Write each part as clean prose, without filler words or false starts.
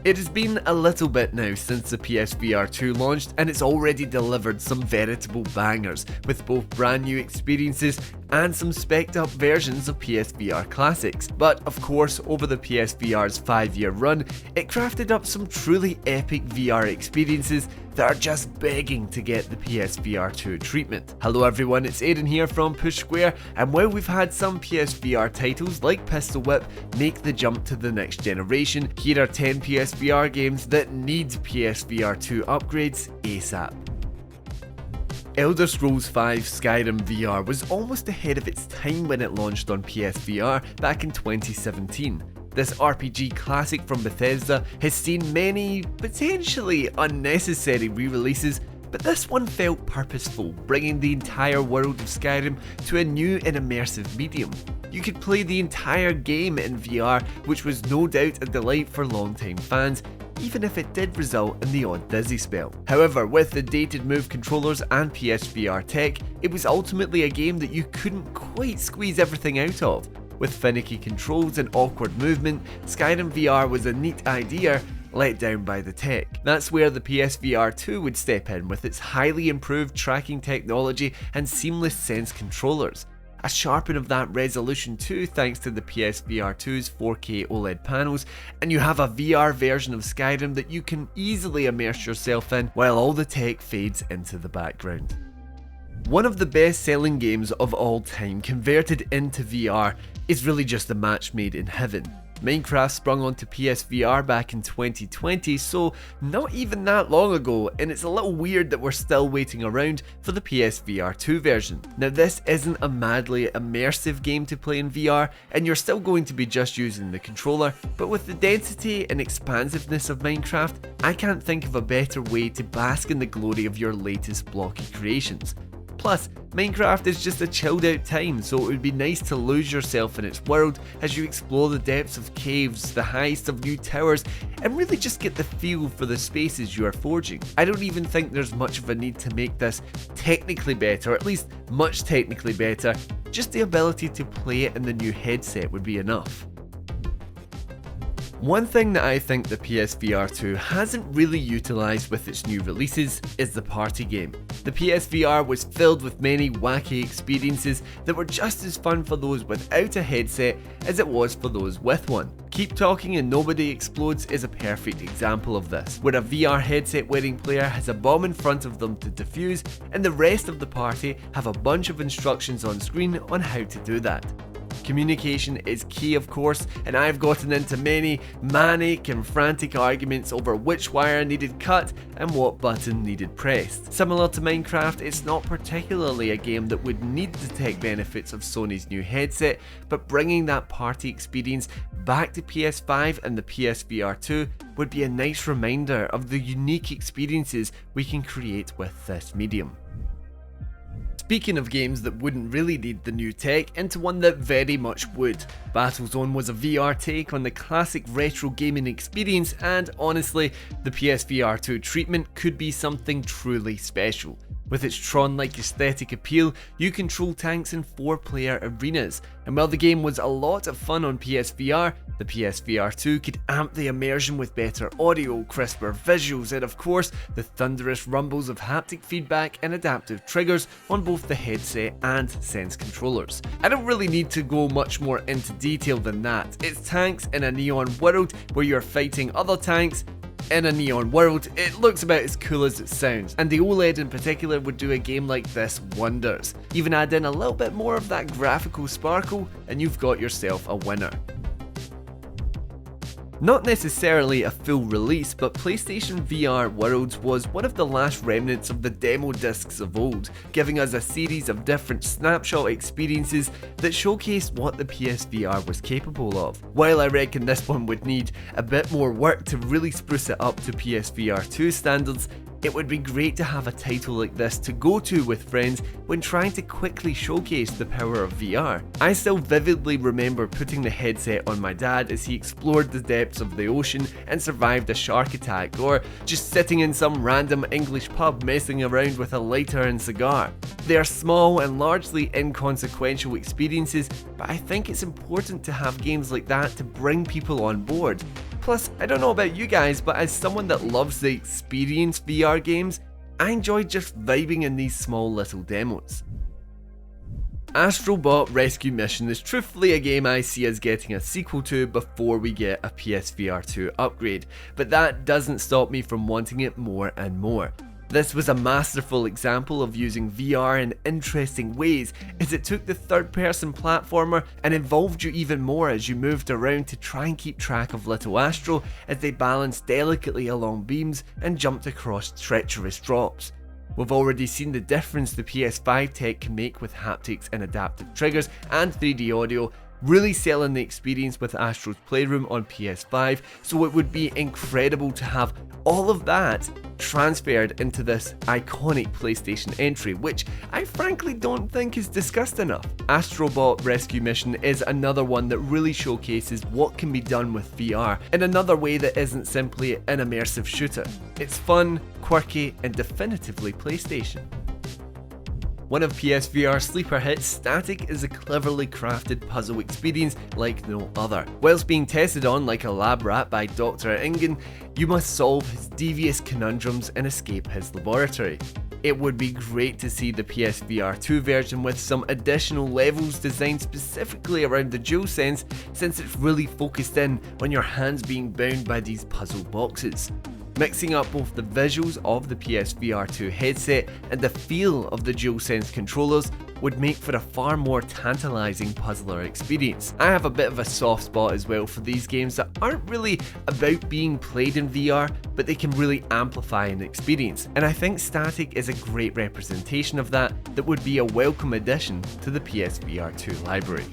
It has been a little bit now since the PSVR2 launched, and it's already delivered some veritable bangers, with both brand new experiences and some spec'd up versions of PSVR classics. But of course, over the PSVR's 5-year run, it crafted up some truly epic VR experiences that are just begging to get the PSVR2 treatment. Hello everyone, it's Aiden here from Push Square, and while we've had some PSVR titles like Pistol Whip make the jump to the next generation, here are 10 PSVR games that need PSVR2 upgrades ASAP. Elder Scrolls V Skyrim VR was almost ahead of its time when it launched on PSVR back in 2017. This RPG classic from Bethesda has seen many, potentially unnecessary re-releases, but this one felt purposeful, bringing the entire world of Skyrim to a new and immersive medium. You could play the entire game in VR, which was no doubt a delight for long-time fans, even if it did result in the odd dizzy spell. However, with the dated Move controllers and PSVR tech, it was ultimately a game that you couldn't quite squeeze everything out of. With finicky controls and awkward movement, Skyrim VR was a neat idea, let down by the tech. That's where the PSVR2 would step in with its highly improved tracking technology and seamless Sense controllers. A sharpen of that resolution too thanks to the PSVR2's 4K OLED panels, and you have a VR version of Skyrim that you can easily immerse yourself in while all the tech fades into the background. One of the best-selling games of all time converted into VR is really just a match made in heaven. Minecraft sprung onto PSVR back in 2020, so not even that long ago, and it's a little weird that we're still waiting around for the PSVR2 version. Now this isn't a madly immersive game to play in VR, and you're still going to be just using the controller, but with the density and expansiveness of Minecraft, I can't think of a better way to bask in the glory of your latest blocky creations. Plus, Minecraft is just a chilled out time, so it would be nice to lose yourself in its world as you explore the depths of caves, the heights of new towers, and really just get the feel for the spaces you are forging. I don't even think there's much of a need to make this technically better, or at least much technically better. Just the ability to play it in the new headset would be enough. One thing that I think the PSVR2 hasn't really utilised with its new releases is the party game. The PSVR was filled with many wacky experiences that were just as fun for those without a headset as it was for those with one. Keep Talking and Nobody Explodes is a perfect example of this, where a VR headset wearing player has a bomb in front of them to defuse, and the rest of the party have a bunch of instructions on screen on how to do that. Communication is key, of course, and I've gotten into many manic and frantic arguments over which wire needed cut and what button needed pressed. Similar to Minecraft, it's not particularly a game that would need the tech benefits of Sony's new headset, but bringing that party experience back to PS5 and the PSVR2 would be a nice reminder of the unique experiences we can create with this medium. Speaking of games that wouldn't really need the new tech, into one that very much would. Battlezone was a VR take on the classic retro gaming experience, and honestly, the PSVR2 treatment could be something truly special. With its Tron-like aesthetic appeal, you control tanks in 4-player arenas, and while the game was a lot of fun on PSVR, the PSVR2 could amp the immersion with better audio, crisper visuals, and of course, the thunderous rumbles of haptic feedback and adaptive triggers on both the headset and Sense controllers. I don't really need to go much more into detail than that. It's tanks in a neon world where you're fighting other tanks in a neon world. It looks about as cool as it sounds, and the OLED in particular would do a game like this wonders. Even add in a little bit more of that graphical sparkle and you've got yourself a winner. Not necessarily a full release, but PlayStation VR Worlds was one of the last remnants of the demo discs of old, giving us a series of different snapshot experiences that showcased what the PSVR was capable of. While I reckon this one would need a bit more work to really spruce it up to PSVR2 standards, it would be great to have a title like this to go to with friends when trying to quickly showcase the power of VR. I still vividly remember putting the headset on my dad as he explored the depths of the ocean and survived a shark attack, or just sitting in some random English pub messing around with a lighter and cigar. They are small and largely inconsequential experiences, but I think it's important to have games like that to bring people on board. Plus, I don't know about you guys, but as someone that loves the experience VR games, I enjoy just vibing in these small little demos. Astrobot Rescue Mission is truthfully a game I see us getting a sequel to before we get a PSVR2 upgrade, but that doesn't stop me from wanting it more and more. This was a masterful example of using VR in interesting ways, as it took the third-person platformer and involved you even more as you moved around to try and keep track of little Astro as they balanced delicately along beams and jumped across treacherous drops. We've already seen the difference the PS5 tech can make with haptics and adaptive triggers and 3D audio, really selling the experience with Astro's Playroom on PS5, so it would be incredible to have all of that transferred into this iconic PlayStation entry, which I frankly don't think is discussed enough. Astrobot Rescue Mission is another one that really showcases what can be done with VR in another way that isn't simply an immersive shooter. It's fun, quirky, and definitively PlayStation. One of PSVR's sleeper hits, Static is a cleverly crafted puzzle experience like no other. Whilst being tested on like a lab rat by Dr. Ingen, you must solve his devious conundrums and escape his laboratory. It would be great to see the PSVR2 version with some additional levels designed specifically around the DualSense, since it's really focused in on your hands being bound by these puzzle boxes. Mixing up both the visuals of the PSVR2 headset and the feel of the DualSense controllers would make for a far more tantalising puzzler experience. I have a bit of a soft spot as well for these games that aren't really about being played in VR, but they can really amplify an experience, and I think Static is a great representation of that would be a welcome addition to the PSVR2 library.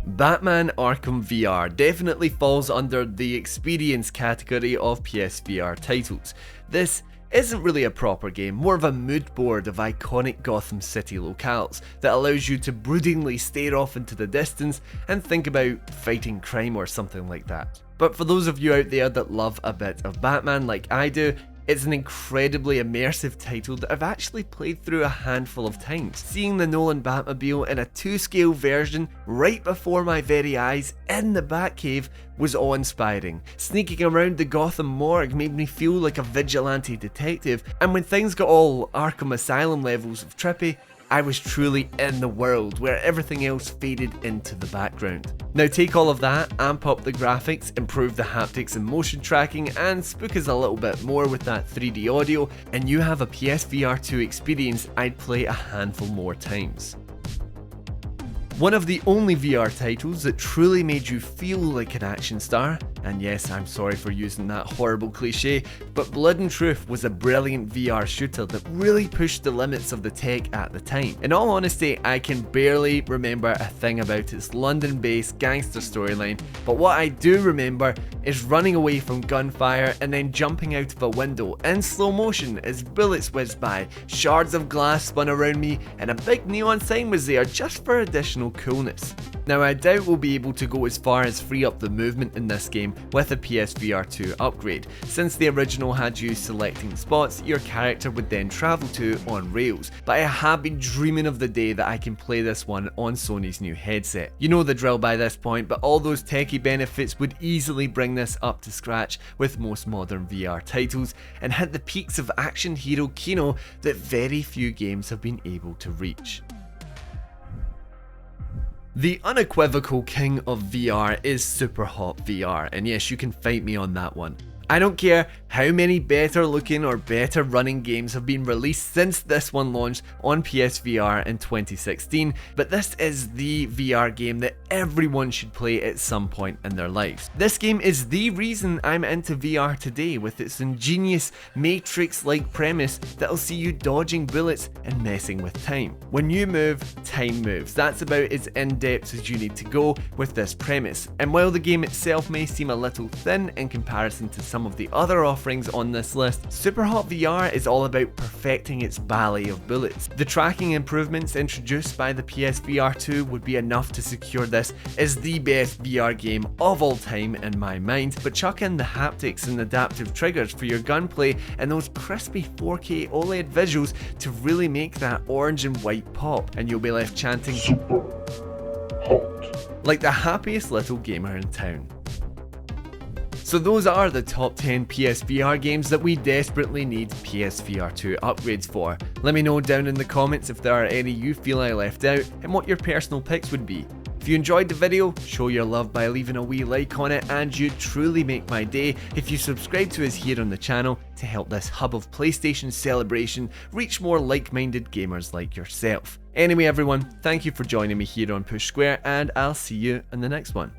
Batman Arkham VR definitely falls under the experience category of PSVR titles. This isn't really a proper game, more of a mood board of iconic Gotham City locales that allows you to broodingly stare off into the distance and think about fighting crime or something like that. But for those of you out there that love a bit of Batman like I do, it's an incredibly immersive title that I've actually played through a handful of times. Seeing the Nolan Batmobile in a 2-scale version right before my very eyes in the Batcave was awe-inspiring. Sneaking around the Gotham morgue made me feel like a vigilante detective, and when things got all Arkham Asylum levels of trippy, I was truly in the world where everything else faded into the background. Now take all of that, amp up the graphics, improve the haptics and motion tracking, and spook us a little bit more with that 3D audio, and you have a PSVR2 experience I'd play a handful more times. One of the only VR titles that truly made you feel like an action star, and yes, I'm sorry for using that horrible cliche, but Blood and Truth was a brilliant VR shooter that really pushed the limits of the tech at the time. In all honesty, I can barely remember a thing about its London-based gangster storyline, but what I do remember is running away from gunfire and then jumping out of a window in slow motion as bullets whizzed by, shards of glass spun around me, and a big neon sign was there just for additional coolness. Now I doubt we'll be able to go as far as free up the movement in this game with a PSVR2 upgrade, since the original had you selecting spots your character would then travel to on rails, but I have been dreaming of the day that I can play this one on Sony's new headset. You know the drill by this point, but all those techie benefits would easily bring this up to scratch with most modern VR titles and hit the peaks of action hero kino that very few games have been able to reach. The unequivocal king of VR is Superhot VR, and yes, you can fight me on that one. I don't care how many better looking or better running games have been released since this one launched on PSVR in 2016, but this is the VR game that everyone should play at some point in their lives. This game is the reason I'm into VR today, with its ingenious Matrix-like premise that'll see you dodging bullets and messing with time. When you move, time moves. That's about as in-depth as you need to go with this premise, and while the game itself may seem a little thin in comparison to some of the other offerings on this list, Superhot VR is all about perfecting its ballet of bullets. The tracking improvements introduced by the PSVR2 would be enough to secure this as the best VR game of all time in my mind, but chuck in the haptics and adaptive triggers for your gunplay and those crispy 4K OLED visuals to really make that orange and white pop, and you'll be left chanting Super Hot like the happiest little gamer in town. So those are the top 10 PSVR games that we desperately need PSVR2 upgrades for. Let me know down in the comments if there are any you feel I left out and what your personal picks would be. If you enjoyed the video, show your love by leaving a wee like on it, and you'd truly make my day if you subscribe to us here on the channel to help this hub of PlayStation celebration reach more like-minded gamers like yourself. Anyway everyone, thank you for joining me here on Push Square, and I'll see you in the next one.